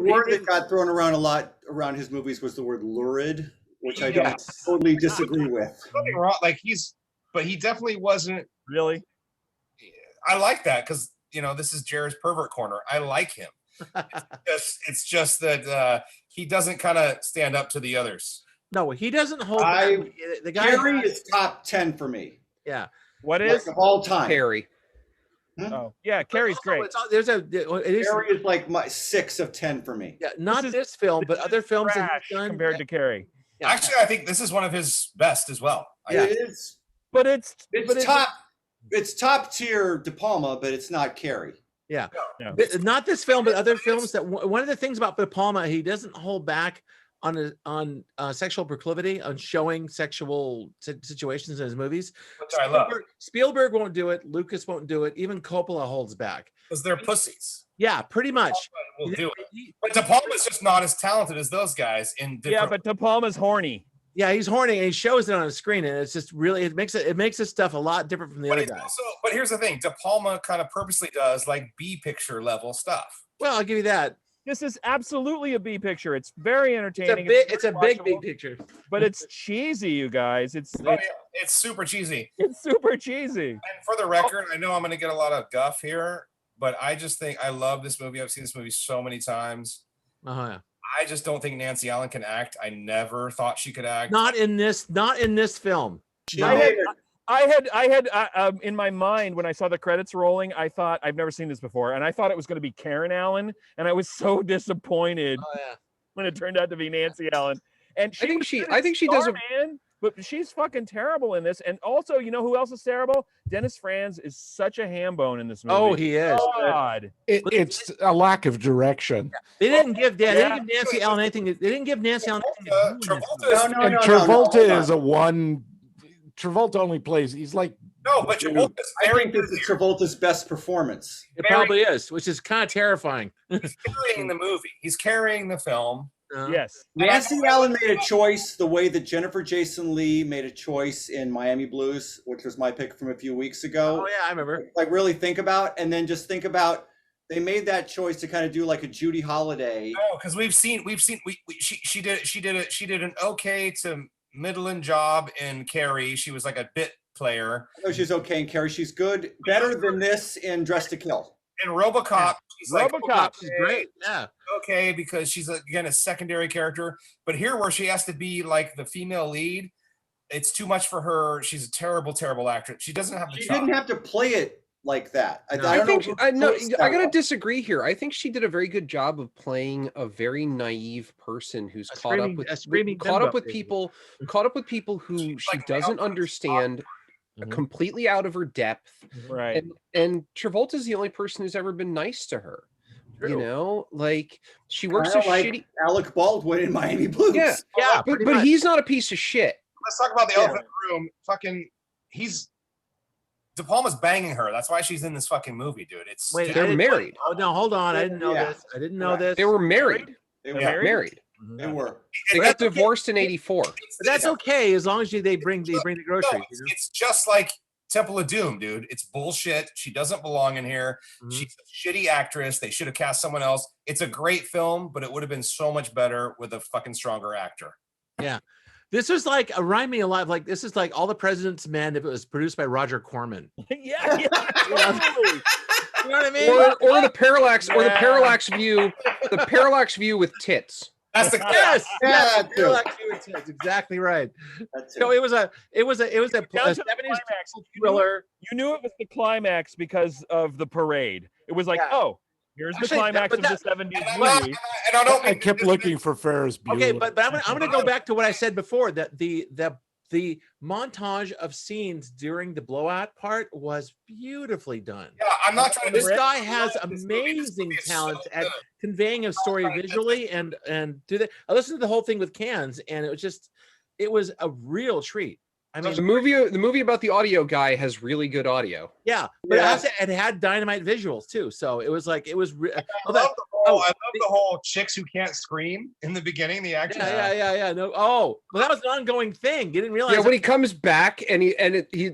The word that got thrown around a lot around his movies was the word lurid, which I don't totally disagree with. Nothing wrong. Like but he definitely wasn't really. I like that because this is Jared's pervert corner. I like him. It's just that he doesn't kind of stand up to the others. No, he doesn't hold back. The guy Carrie is top 10 for me. Yeah. What is of all time? Carrie. Oh yeah, Carrie's great. Carrie is like my 6 of 10 for me. Yeah, not this film, but other films that he's done compared to Carrie. Yeah. Actually, I think this is one of his best as well. Yeah, it is. But it's top tier De Palma, but it's not Carrie. Yeah, not this film, but other films. That one of the things about De Palma, he doesn't hold back on sexual proclivity, on showing sexual situations in his movies. Which I love. Spielberg won't do it. Lucas won't do it. Even Coppola holds back because they're pussies. Yeah, pretty much. We'll do it. But De Palma's just not as talented as those guys in different. Yeah, but De Palma's horny. Yeah, he's horny and he shows it on the screen, and it's just really it makes this stuff a lot different from the other guys. But here's the thing: De Palma kind of purposely does like B picture level stuff. Well, I'll give you that. This is absolutely a B picture. It's very entertaining. It's a big B picture, but it's cheesy, you guys. It's super cheesy. It's super cheesy. And for the record, I know I'm going to get a lot of guff here, but I just think I love this movie. I've seen this movie so many times. Yeah. I just don't think Nancy Allen can act. I never thought she could act. Not in this film. I had in my mind when I saw the credits rolling, I thought I've never seen this before, and I thought it was going to be Karen Allen, and I was so disappointed when it turned out to be Nancy Allen. And I think she does but she's fucking terrible in this. And also, you know who else is terrible? Dennis Franz is such a ham bone in this movie. Oh, he is. Oh, God. It's a lack of direction. They didn't give Nancy Allen anything. They didn't give Nancy Allen anything. Travolta is a one. Travolta only plays. He's like but Travolta's I think this is Travolta's best performance. It probably is, which is kind of terrifying. He's carrying the movie. He's carrying the film. Yes. Nancy Allen made a choice the way that Jennifer Jason Leigh made a choice in Miami Blues, which was my pick from a few weeks ago. Oh yeah, I remember. Like really think about, and then just think about. They made that choice to kind of do like a Judy Holliday. No, because she did an okay to middling job in Carrie. She was like a bit player. I know she's okay in Carrie. She's good, better than this in Dress to Kill. In RoboCop, she's like, she's great. Yeah. Okay, because she's again a secondary character. But here, where she has to be like the female lead, it's too much for her. She's a terrible, terrible actress. She doesn't have the. She didn't have to play it like that. I gotta disagree here. I think she did a very good job of playing a very naive person who's caught up with people who she doesn't understand. Completely out of her depth, right? And Travolta's the only person who's ever been nice to her. True. You know, like she works a shitty. Alec Baldwin in Miami Blues. Yeah, but he's not a piece of shit. Let's talk about the elephant in the room. De Palma's banging her. That's why she's in this fucking movie, dude. They're married. Oh no, hold on. I didn't know this. I didn't know this. They were married. They were married. They were. They got divorced in *84. But that's okay as long as they bring the groceries. No, it's just like Temple of Doom, dude. It's bullshit. She doesn't belong in here. She's a shitty actress. They should have cast someone else. It's a great film, but it would have been so much better with a fucking stronger actor. Yeah. This is like remind me a lot of like this is like All the President's Men if it was produced by Roger Corman. yeah. You know what I mean? Or the parallax view with tits. That's the parallax view with tits. Exactly right. So it was a 70s thriller. You knew it was the climax because of the parade. It was like, here's the climax of the 70s movie. I kept looking for Ferris Bueller. Okay, but I'm gonna go back to what I said before, that the montage of scenes during the blowout part was beautifully done. Yeah, I'm not trying to. This guy has amazing talent at conveying a story visually and do that. I listened to the whole thing with Cans, and it was a real treat. I mean, the movie about the audio guy has really good audio. Yeah, but it had dynamite visuals too. So it was like I love the whole chicks who can't scream in the beginning. The action. Yeah. No. Oh, well, that was an ongoing thing. You didn't realize. Yeah, when he comes back and he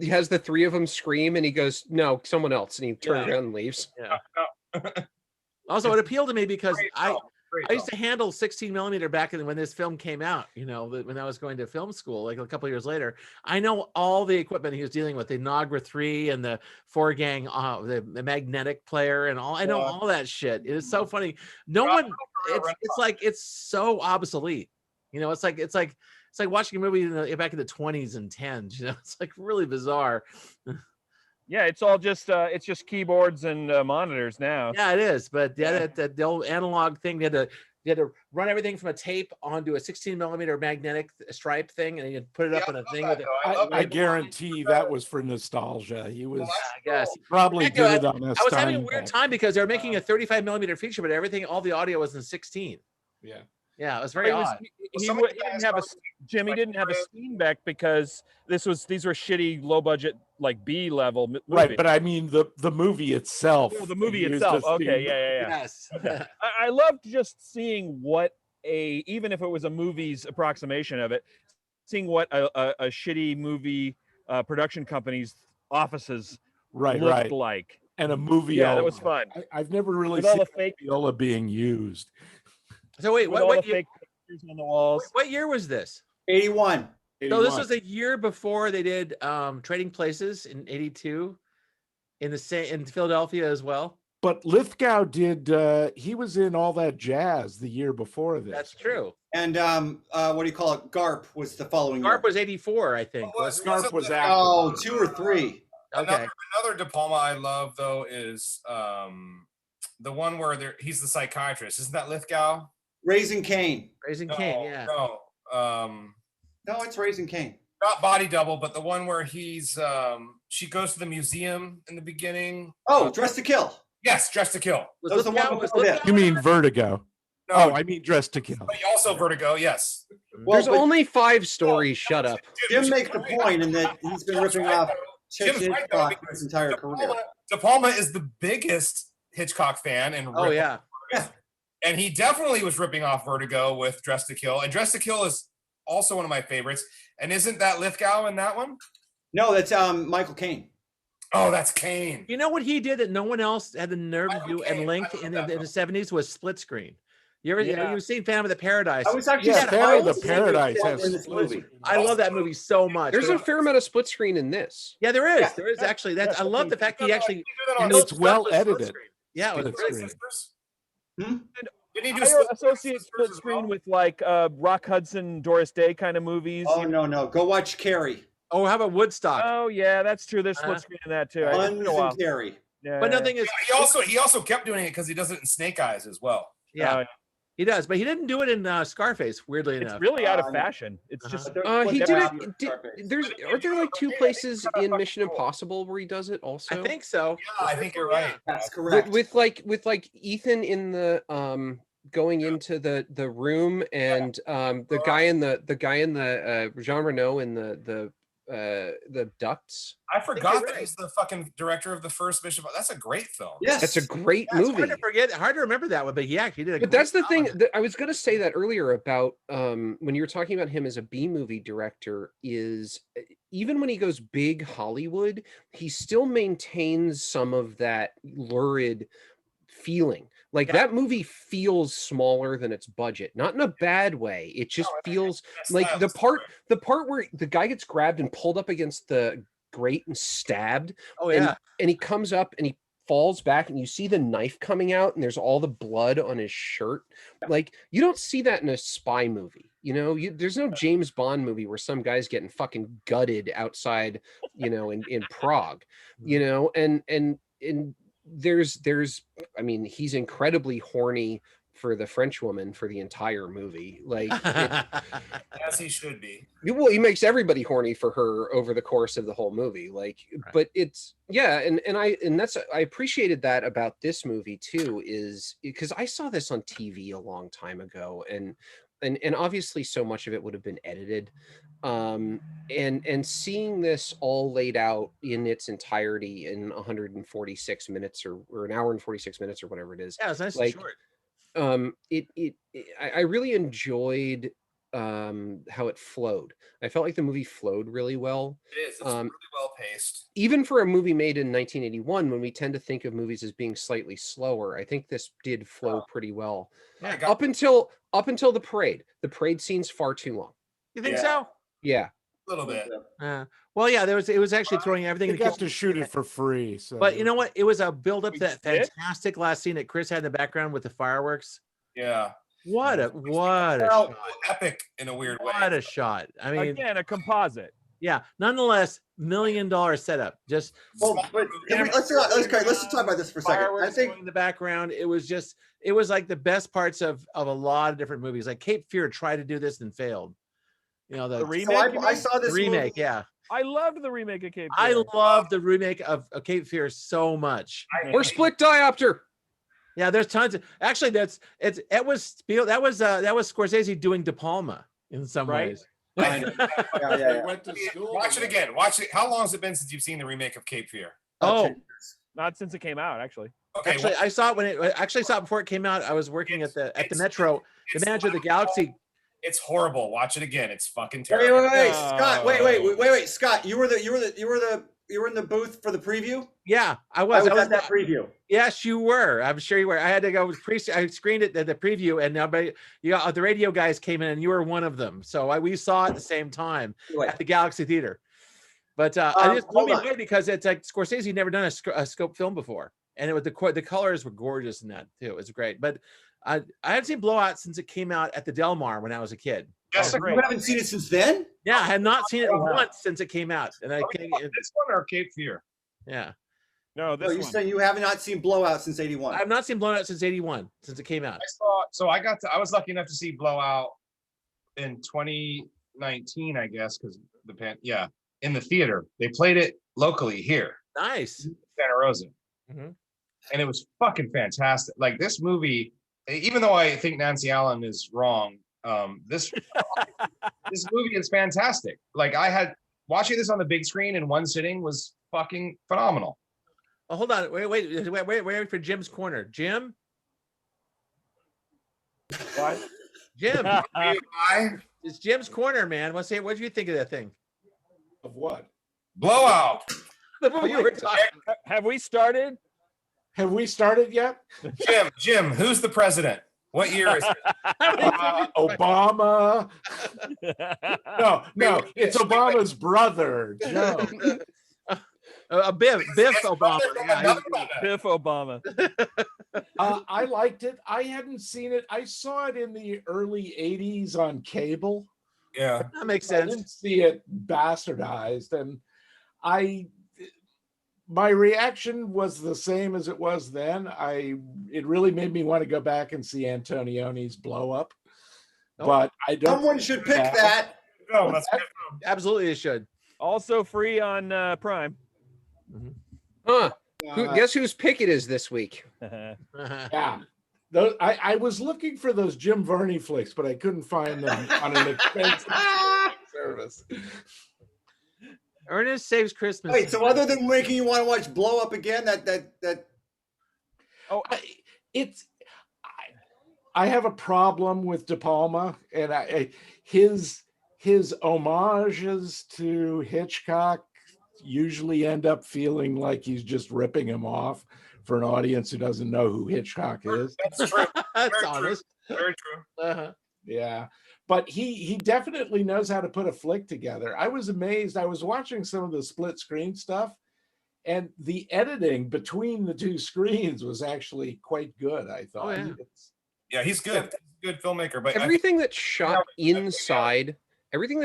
has the three of them scream, and he goes, "No, someone else," and he turns around and leaves. Yeah. Also, it appealed to me because I used to handle 16 millimeter back when this film came out, you know, when I was going to film school, like a couple of years later. I know all the equipment he was dealing with, the Nagra 3 and the 4-gang, the magnetic player and all. I know all that shit. It is so funny. No one, it's like, it's so obsolete. You know, it's like watching a movie back in the 20s and 10s, you know, it's like really bizarre. Yeah, it's all just keyboards and monitors now. Yeah, it is. But the old analog thing, you had to run everything from a tape onto a 16 millimeter magnetic stripe thing, and you'd put it up on a thing with it. I guarantee that was for nostalgia. He was, I guess, probably did it on a I was having a weird time because they were making a 35 millimeter feature, but all the audio was in 16. Yeah. Yeah, it was very odd. He didn't have Jimmy didn't have a Steenbeck because these were shitty, low budget, like B level movies. Right, but I mean the movie itself. Oh, the movie itself. Okay, yeah. Yes. I loved just seeing what even if it was a movie's approximation of it, seeing what a shitty movie production company's offices looked like. And a movie. Yeah, that was fun. I've never really seen the fake viola being used. So wait, what fake pictures on the walls? What year was this? 81. So this was a year before they did Trading Places in 82 in Philadelphia as well. But Lithgow did he was in All That Jazz the year before this. That's true. And what do you call it? Garp was the following year. Garp was 84, I think. Garp was after. Oh, 2 or 3. Okay. Another De Palma I love though is the one where he's the psychiatrist. Isn't that Lithgow? Raising Cain. Cain, yeah. No, it's Raising Cain. Not Body Double, but the one where he's she goes to the museum in the beginning. Oh, Dressed to Kill. Yes, Dressed to Kill. That was the one before that. You mean Vertigo? No, I mean Dressed to Kill. But also Vertigo, yes. Well, there's only 5 stories. Shut up. Jim makes the point in that he's been ripping off Hitchcock his entire career. De Palma is the biggest Hitchcock fan, and yeah. And he definitely was ripping off Vertigo with Dressed to Kill. And Dressed to Kill is also one of my favorites. And isn't that Lithgow in that one? No, that's Michael Caine. Oh, that's Caine. You know what he did that no one else had the nerve to do and link in the 70s was split screen. You've seen Phantom of the Paradise. I was actually Phantom of the Paradise has this movie. I love that movie so much. There's a fair amount of split screen in this. Yeah, there is. Yeah. There is actually. I love the fact he actually. And it's well edited. Yeah, it was great. Didn't he do associate split screen with like Rock Hudson, Doris Day kind of movies? Oh no! Go watch Carrie. Oh, how about Woodstock? Oh yeah, that's true. There's split screen in that too. Carrie. Yeah, but nothing is. He also kept doing it because he does it in Snake Eyes as well. Yeah. He does, but he didn't do it in Scarface. Weirdly enough, it's really out of fashion. It's just he did it. Are there like 2 places in Mission Impossible where he does it? Also, I think so. Yeah, I think you're right. That's correct. With like Ethan in the going into the room and the guy in the Jean Reno in the ducts. I forgot that he's the fucking director of the first Mission. That's a great film. Yes, that's a great movie. Hard to remember that one, but he did. But that's the thing that I was going to say that earlier about when you were talking about him as a B movie director. Is even when he goes big Hollywood, he still maintains some of that lurid feeling. Like that movie feels smaller than its budget, not in a bad way. It just feels like the part where the guy gets grabbed and pulled up against the grate and stabbed. Oh yeah. And he comes up and he falls back and you see the knife coming out and there's all the blood on his shirt. Like you don't see that in a spy movie. You know, there's no James Bond movie where some guy's getting fucking gutted outside, you know, in Prague, you know, and there's I mean, he's incredibly horny for the French woman for the entire movie. Like as he should be. Well, he makes everybody horny for her over the course of the whole movie. Like, right. But it's and I appreciated that about this movie too, is because I saw this on TV a long time ago and obviously so much of it would have been edited. And seeing this all laid out in its entirety in 146 minutes or an hour and 46 minutes or whatever it is. Yeah, it's nice like, and short. I really enjoyed how it flowed. I felt like the movie flowed really well. It is. It's really well paced. Even for a movie made in 1981, when we tend to think of movies as being slightly slower, I think this did flow pretty well. Yeah. Up until the parade. The parade scene's far too long. You think so? Yeah. A little bit. Well, yeah, it was actually throwing everything. They got to shoot it for free. So. But you know what? It was a build up to that did? fantastic last scene that Chris had in the background with the fireworks. Yeah. What a shot. Epic in a weird way. What a shot. I mean, again, a composite. yeah. Nonetheless, $1 million setup. Just Well, but let's talk about this for a second. I fireworks think going in the background. It was like the best parts of a lot of different movies. Like Cape Fear tried to do this and failed. You know, The remake. so you I mean? saw this the remake. movie. Yeah. I loved the remake of Cape I Fear. love the remake of Cape Fear so much. Or Split Diopter. Yeah, there's tons of actually that was Scorsese doing De Palma in some Right. ways. They went to school. Watch it again. Watch it. How long has it been since you've seen the remake of Cape Fear? Oh, Not since it came out, actually. Okay. actually, I saw it before it came out. I was working at the Metro. The manager of the Galaxy. It's horrible. Watch it again. It's fucking Wait, terrible. Scott. Wait, Scott. You were in the booth for the preview. Yeah, I I was. was at that preview. Yes, you were. I'm sure you were. I had to go. I screened it at the preview, and now, the radio guys came in, and you were one of them. So we saw it at the same time at the Galaxy Theater. But I just blew me away because it's like Scorsese never done a scope film before, and it was the colors were gorgeous in that too. It was great. But I hadn't seen Blowout since it came out at the Del Mar when I was a kid. Yes, You haven't seen it since then? Yeah, I had not seen it once since it came out, and this one or Cape Fear? yeah, No, this No, you're one. saying you have not seen Blowout since '81. I've not seen Blowout since '81, since it came out. I was lucky enough to see Blowout in 2019, I guess, because in the theater. They played it locally here, Nice. Santa Rosa, Mhm. and it was fucking fantastic. Like this movie, even though I think Nancy Allen is wrong, this movie is fantastic. Like watching this on the big screen in one sitting was fucking phenomenal. Oh, hold on. Wait for Jim's corner. Jim? What? Jim. It's Jim's corner, man. What do you think of that thing? Of what? Blowout. The movie you were talking. Have we started? Have we started yet? Jim, who's the president? What year is it? Obama. No, it's Obama's brother, Joe. Biff Obama. Yeah, Biff Obama. I liked it. I hadn't seen it. I saw it in the early '80s on cable. Yeah, that makes I sense. didn't see it bastardized, and my reaction was the same as it was then. It really made me want to go back and see Antonioni's Blow Up, but I don't. Someone should pick that. no, that's Absolutely, it should. Also free on Prime. Huh. Guess whose pick it is this week? Yeah. I was looking for those Jim Varney flicks, but I couldn't find them on an expensive service. Ernest Saves Christmas. Wait, so other than making you want to watch Blow Up again, I have a problem with De Palma, and his homages to Hitchcock usually end up feeling like he's just ripping him off for an audience who doesn't know who Hitchcock is. That's true. That's Very honest. True. Very true. Uh-huh. Yeah, but he definitely knows how to put a flick together. I was amazed. I was watching some of the split screen stuff, and the editing between the two screens was actually quite good, I thought. Oh, yeah. Yeah, he's good. He's a good filmmaker. But Everything that's shot inside,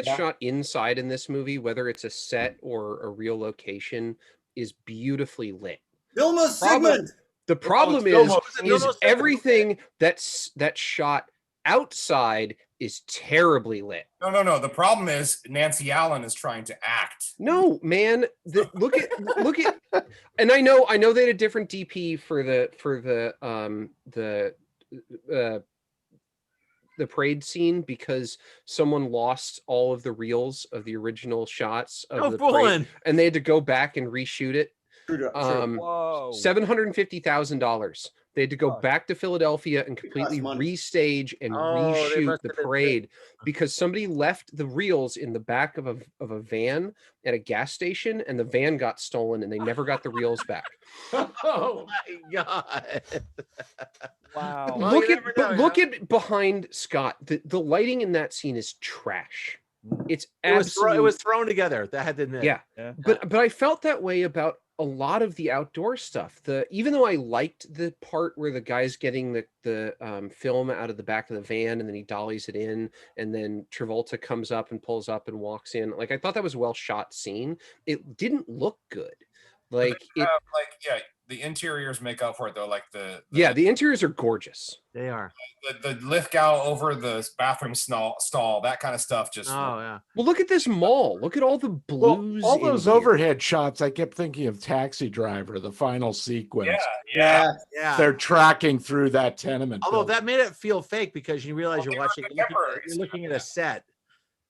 shot inside in this movie, whether it's a set or a real location, is beautifully lit. Vilma Sigmund. The problem is everything that's shot outside is terribly lit. No. The problem is Nancy Allen is trying to act. No, man. Look at, and I know they had a different DP for the parade scene because someone lost all of the reels of the original shots of the parade, and they had to go back and reshoot it. Whoa. $750,000. They had to go back to Philadelphia and completely restage and reshoot the parade because somebody left the reels in the back of a van at a gas station, and the van got stolen, and they never got the reels back. Oh my God. Wow. Look at behind Scott. The lighting in that scene is trash. It was thrown together. That had to admit. Yeah. But I felt that way about a lot of the outdoor stuff. Even though I liked the part where the guy's getting the film out of the back of the van and then he dollies it in, and then Travolta comes up and pulls up and walks in. Like, I thought that was a well shot scene. It didn't look good. Like the interiors make up for it though. Like the interiors are gorgeous. They are. The Lithgow over the bathroom stall, that kind of stuff. Well, look at this mall. Look at all the blues. All those overhead shots. I kept thinking of Taxi Driver, the final sequence. Yeah. They're tracking through that tenement. Although that made it feel fake because you realize you're looking at a set.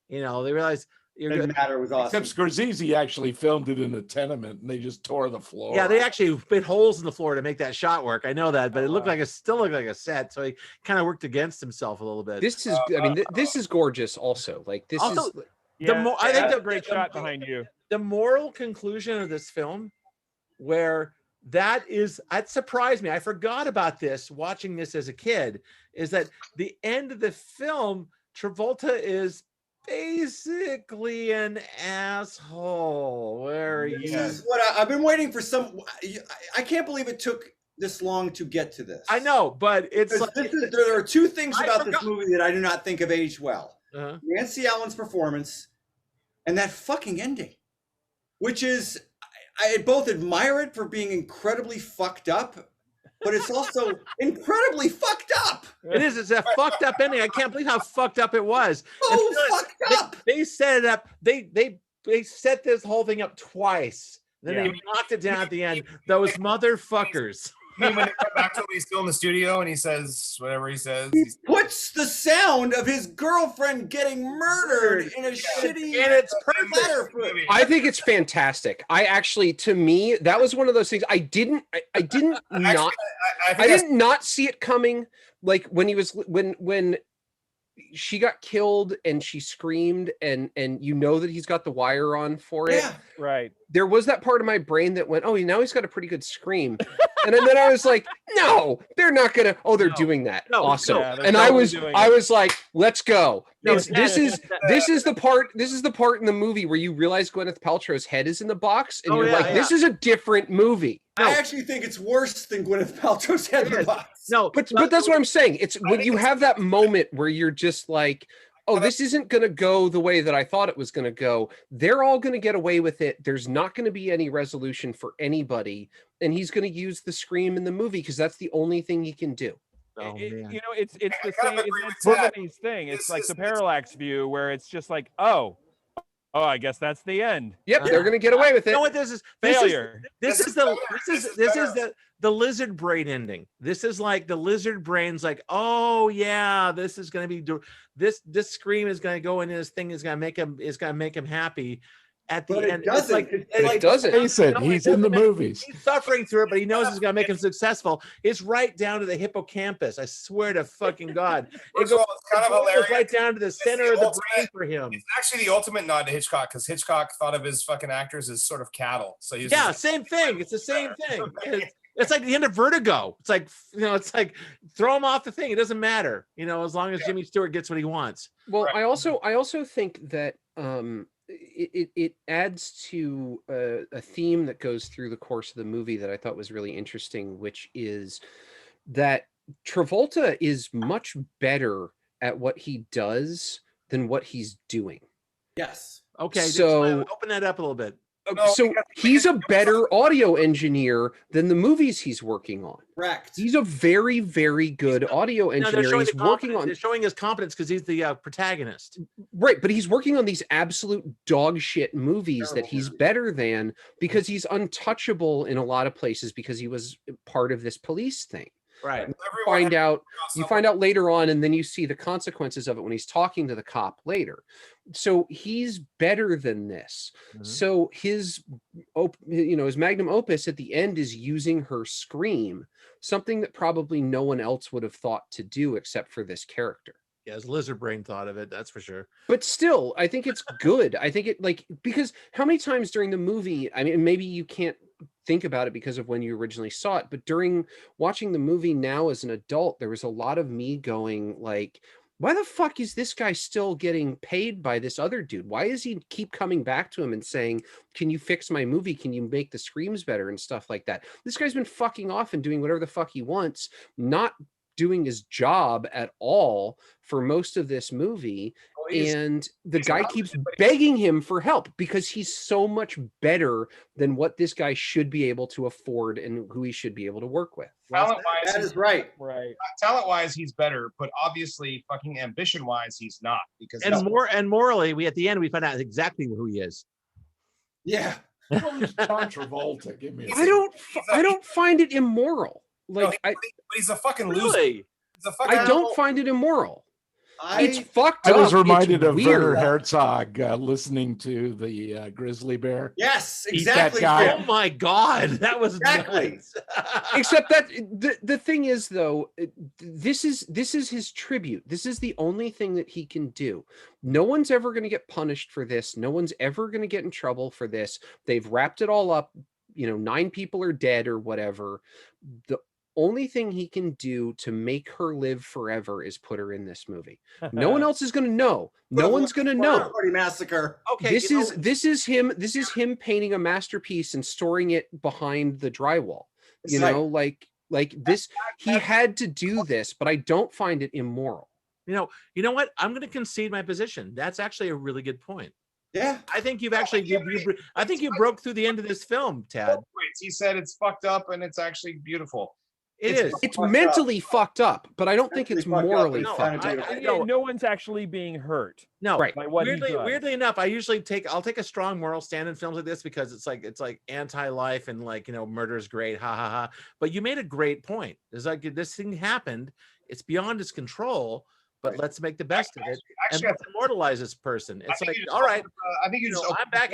You know, they realize. Didn't matter. It was awesome. Except Scorsese actually filmed it in a tenement, and they just tore the floor. Yeah, they actually bit holes in the floor to make that shot work. I know that, but it still looked like a set. So he kind of worked against himself a little bit. This is, this is gorgeous. Also, like this I think the great shot behind you. The moral conclusion of this film, where that surprised me. I forgot about this watching this as a kid. Is that the end of the film? Travolta is basically an asshole. This is what I've been waiting for. I can't believe it took this long to get to this. I know, but it's like, there are two things about this movie that I do not think have aged well. Nancy Allen's performance and that fucking ending, which is, I both admire it for being incredibly fucked up, but it's also incredibly fucked up. It is. It's a fucked up ending. I can't believe how fucked up it was. Fucked up. They set it up. They set this whole thing up twice. Then they knocked it down at the end. Those motherfuckers. When they come back to him, he's still in the studio and he says whatever he says. He puts the sound of his girlfriend getting murdered in a shitty. And it's perfect. I think it's fantastic. I actually, to me, that was one of those things I didn't not see it coming. Like when she got killed and she screamed and you know that he's got the wire on for it. Yeah, right. There was that part of my brain that went, oh, now he's got a pretty good scream. And then I was like, no, they're not gonna. Oh, they're doing that. Awesome. Yeah, and I was like, let's go. This is the part in the movie where you realize Gwyneth Paltrow's head is in the box, and you're like, this is a different movie. I actually think it's worse than Gwyneth Paltrow's head in the box. No, but that's what I'm saying. It's when you have that moment where you're just like, oh, this isn't going to go the way that I thought it was going to go. They're all going to get away with it. There's not going to be any resolution for anybody. And he's going to use the scream in the movie because that's the only thing he can do. It's the same. It's Tiffany's thing. It's like the parallax view where it's just like, oh, I guess that's the end. Yep, they're going to get away with it. You know what this is? Failure. This is the lizard brain ending. This is like the lizard brain's like, oh yeah, this is going to be this scream is going to go in his thing is going to make him happy. At the end, it doesn't. He's in the movies. He's suffering through it, but he knows it's going to make him successful. It's right down to the hippocampus. I swear to fucking God. It goes kind of hilarious. Right down to the center of the brain for him. It's actually the ultimate nod to Hitchcock because Hitchcock thought of his fucking actors as sort of cattle. So same thing. It's the same thing. It's like the end of Vertigo. It's like, it's like throw him off the thing. It doesn't matter, as long as Jimmy Stewart gets what he wants. Well, right. I also think that it adds to a theme that goes through the course of the movie that I thought was really interesting, which is that Travolta is much better at what he does than what he's doing. Yes. Okay. So open that up a little bit. So he's a better audio engineer than the movies he's working on. Correct. He's a very, very good audio engineer. He's working on. They're showing his competence because he's the protagonist. Right, but he's working on these absolute dog shit movies that he's better than because he's untouchable in a lot of places because he was part of this police thing. Right. You find out later on, and then you see the consequences of it when he's talking to the cop later. So he's better than this. So his magnum opus at the end is using her scream, something that probably no one else would have thought to do except for this character. Yeah, his lizard brain thought of it, that's for sure. But still, I think it's good. I think it because how many times during the movie, I mean, maybe you can't think about it because of when you originally saw it, but during watching the movie now as an adult, there was a lot of me going like, why the fuck is this guy still getting paid by this other dude? Why does he keep coming back to him and saying, can you fix my movie? Can you make the screams better and stuff like that? This guy's been fucking off and doing whatever the fuck he wants, not doing his job at all for most of this movie. And the guy keeps begging him for help because he's so much better than what this guy should be able to afford and who he should be able to work with. Talent-wise, that is right. Talent-wise, he's better, but obviously, fucking ambition-wise, he's not. Because morally, we at the end we find out exactly who he is. Yeah. Well, he's John Travolta. Give me. I don't find it immoral. Like, but he's a fucking loser. Really? I don't find it immoral. It's fucked up. I was It's reminded of weird. Werner Herzog listening to the grizzly bear. Yes, exactly. Oh my God, that was exactly. Nuts. Except that the thing is, though, this is his tribute. This is the only thing that he can do. No one's ever going to get punished for this. No one's ever going to get in trouble for this. They've wrapped it all up. 9 people are dead or whatever. The only thing he can do to make her live forever is put her in this movie. No one else is going to know. No one's going to know. Massacre. Okay, this is him painting a masterpiece and storing it behind the drywall. Like this. He had to do this, but I don't find it immoral. You know what? I'm going to concede my position. That's actually a really good point. Yeah, I think you've actually I think you broke through the end of this film, Tad. He said it's fucked up and it's actually beautiful. It's mentally fucked up, but I don't think it's morally fucked up. No one's actually being hurt. No, right. Weirdly enough, I'll take a strong moral stand in films like this because it's like anti-life and murder is great, ha ha ha. But you made a great point. It's like this thing happened, it's beyond his control, but let's make the best of it and let's immortalize this person. It's like, all right, I think you just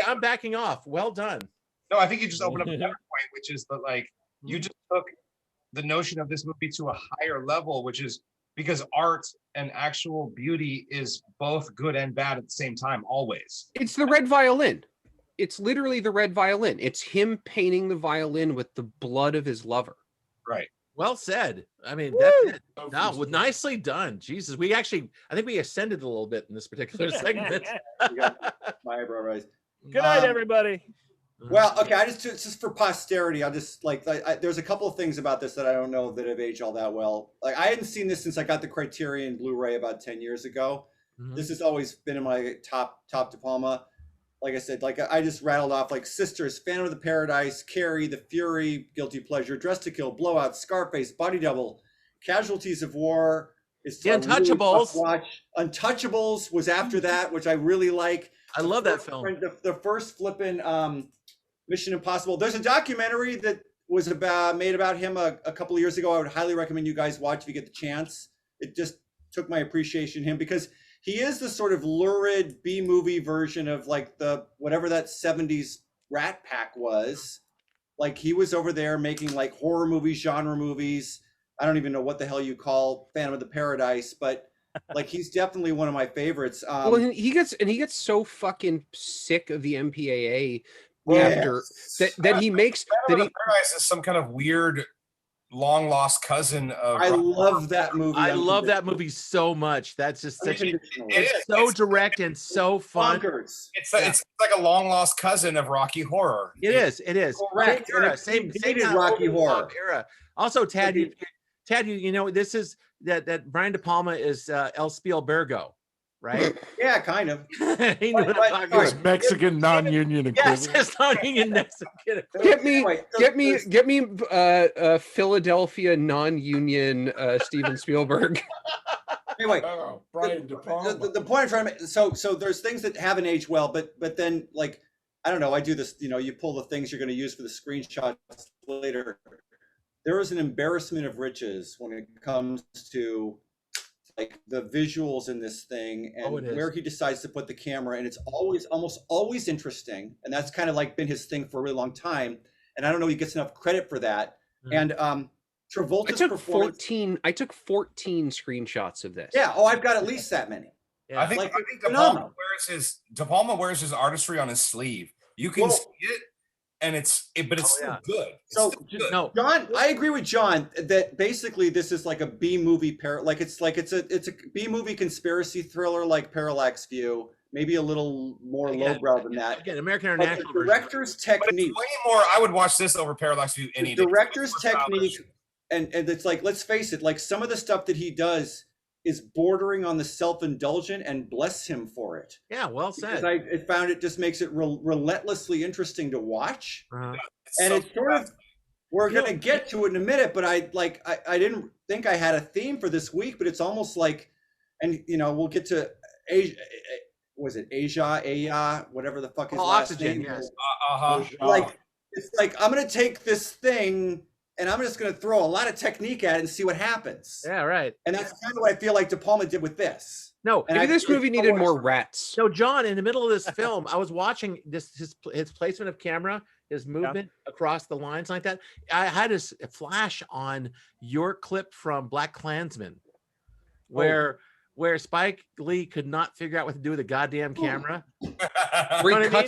I'm backing off. Well done. No, I think you just opened up another point, which is that you just took the notion of this movie to a higher level, which is because art and actual beauty is both good and bad at the same time, always. It's the red violin. It's literally the red violin. It's him painting the violin with the blood of his lover. Right. Well said. I mean, that's it. No, nicely done. Jesus, I think we ascended a little bit in this particular segment. My eyebrow raised. Good night, everybody. Well, okay, just for posterity, I'll just there's a couple of things about this that I don't know that have aged all that well. Like, I hadn't seen this since I got the Criterion Blu-ray about 10 years ago. Mm-hmm. This has always been in my top De Palma. Like I said, I just rattled off Sisters, Phantom of the Paradise, Carrie, The Fury, Guilty Pleasure, Dress to Kill, Blowout, Scarface, Body Double, Casualties of War. It's the Untouchables. Really Untouchables was after that, which I really like. I love that film. The first flipping Mission Impossible. There's a documentary that was made about him a couple of years ago. I would highly recommend you guys watch if you get the chance. It just took my appreciation of him because he is the sort of lurid B-movie version of the whatever that 70s Rat Pack was. He was over there making horror movies, genre movies. I don't even know what the hell you call Phantom of the Paradise, but he's definitely one of my favorites. Well, he gets so fucking sick of the MPAA after that he makes that he Paradise is some kind of weird long lost cousin of I love that movie. I love that movie so much. That's just it's so direct and so fun. It's like a long lost cousin of Rocky Horror. It is. Correct. Same Rocky Horror era. Also, Tad, this is that Brian De Palma is El Spielbergo, right? Yeah, kind of. He knew what I'm talking about. His Mexican non-union equivalent. Yes, his non-union Mexican equivalent. Get me Philadelphia non-union Steven Spielberg. Anyway, Brian De Palma. The point I'm trying to make, so there's things that haven't aged well, but then I don't know, I do this, you pull the things you're going to use for the screenshots later. there is an embarrassment of riches when it comes to like the visuals in this thing and where he decides to put the camera. And it's almost always interesting. And that's kind of like been his thing for a really long time. And I don't know he gets enough credit for that. And Travolta's performance. I took 14 screenshots of this. Yeah. Oh, I've got at least that many. Yeah. I think De Palma wears his artistry on his sleeve. You can see it, and it's still good. So John, I agree with John that basically this is like a B movie it's a B movie conspiracy thriller like Parallax View, maybe a little more lowbrow than that. Again, American International. The director's technique. Way more. I would watch this over Parallax View any day. Director's technique, and it's like, let's face it, like some of the stuff that he does is bordering on the self-indulgent, and bless him for it. Yeah, well said. Because I found it just makes it relentlessly interesting to watch. And it's sort of, we're going to get to it in a minute, but I didn't think I had a theme for this week, but it's almost like, and we'll get to Asia, was it Asia, whatever the fuck his last name is. Like, it's like, I'm going to take this thing and I'm just going to throw a lot of technique at it and see what happens. Yeah, right. And that's kind of what I feel like De Palma did with this. No, maybe this movie needed more rats. No, John, in the middle of this film, I was watching his placement of camera, his movement across the lines like that. I had a flash on your clip from Black Klansman, where Spike Lee could not figure out what to do with the goddamn camera.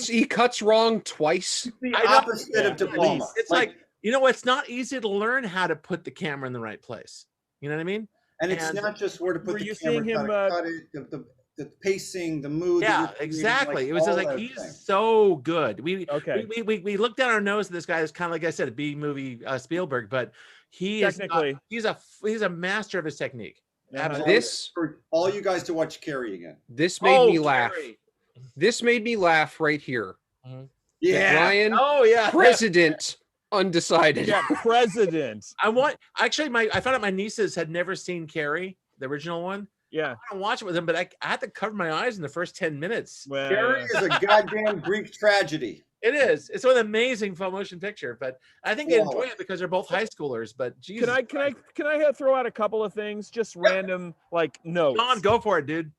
He cuts wrong twice. The opposite of De Palma. It's like it's not easy to learn how to put the camera in the right place. You know what I mean? And it's not just where to put the camera, cut it, the pacing, the mood. Yeah, exactly. Like, it was just like he's so good. We looked down our nose at this guy. It's kind of like I said, a B movie Spielberg, but he's a master of his technique. This for all you guys to watch Carrie again. This made me laugh. This made me laugh right here. Yeah, Ryan. President. Undecided. Yeah, president. I found out my nieces had never seen Carrie, the original one. Yeah, I don't watch it with them, but I had to cover my eyes in the first 10 minutes. Well, Carrie is a goddamn Greek tragedy. It is. It's an amazing full motion picture, but I think they enjoy it because they're both high schoolers. But Jesus, can I throw out a couple of things, just random like notes? John, go for it, dude.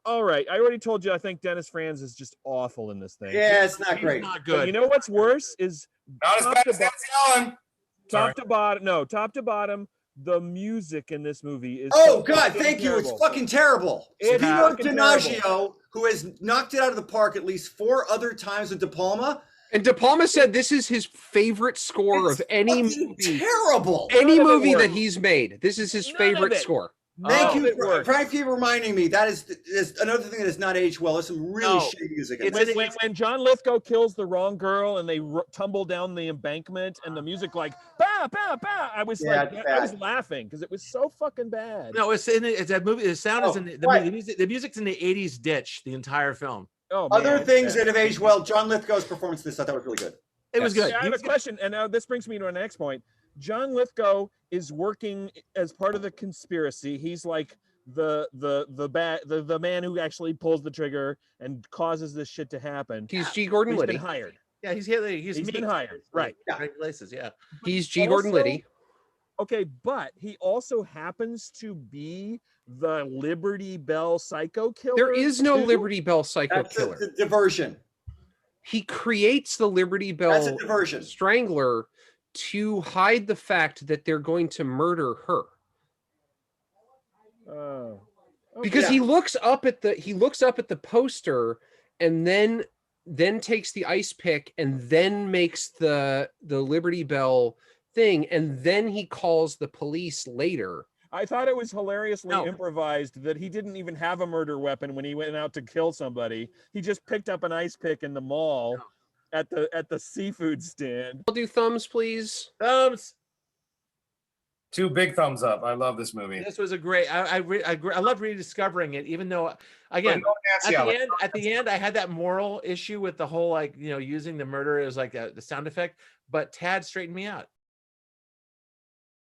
All right. I already told you I think Dennis Franz is just awful in this thing. Yeah, it's not great. Not good. But you know what's worse is not as bad as Nancy Allen. Top to bottom, the music in this movie is God, thank you. It's fucking terrible. Pino Donaggio, who has knocked it out of the park at least 4 other times with De Palma. And De Palma said this is his favorite score of any movie. Terrible. Any movie that he's made. This is his favorite score. Thank you for reminding me. That is another thing that has not aged well. There's some really shitty music. When John Lithgow kills the wrong girl and they tumble down the embankment and the music like bah bah bah, I was laughing because it was so fucking bad. No, it's that movie. The sound is in the music's in the 80s ditch. The entire film. Other things that have aged well. John Lithgow's performance in this, I thought was really good. It was good. I have a question, and now this brings me to our next point. John Lithgow is working as part of the conspiracy. He's like the man who actually pulls the trigger and causes this shit to happen. He's G. Gordon Liddy. He's been hired. Yeah, he's been hired. Right. Yeah. Places. Yeah. He's G. Gordon Liddy. Okay, but he also happens to be the Liberty Bell psycho killer. There is no Liberty Bell psycho killer. That's a diversion. He creates the Liberty Bell strangler to hide the fact that they're going to murder her. Okay. Because he looks up at the poster and then takes the ice pick and then makes the Liberty Bell thing, and then he calls the police later. I thought it was hilariously improvised that he didn't even have a murder weapon when he went out to kill somebody. He just picked up an ice pick in the mall. At the seafood stand. I'll do thumbs, please. Thumbs. 2 big thumbs up. I love this movie. This was a great. I love rediscovering it, even though again at the end I had that moral issue with the whole using the murder as like the sound effect. But Tad straightened me out.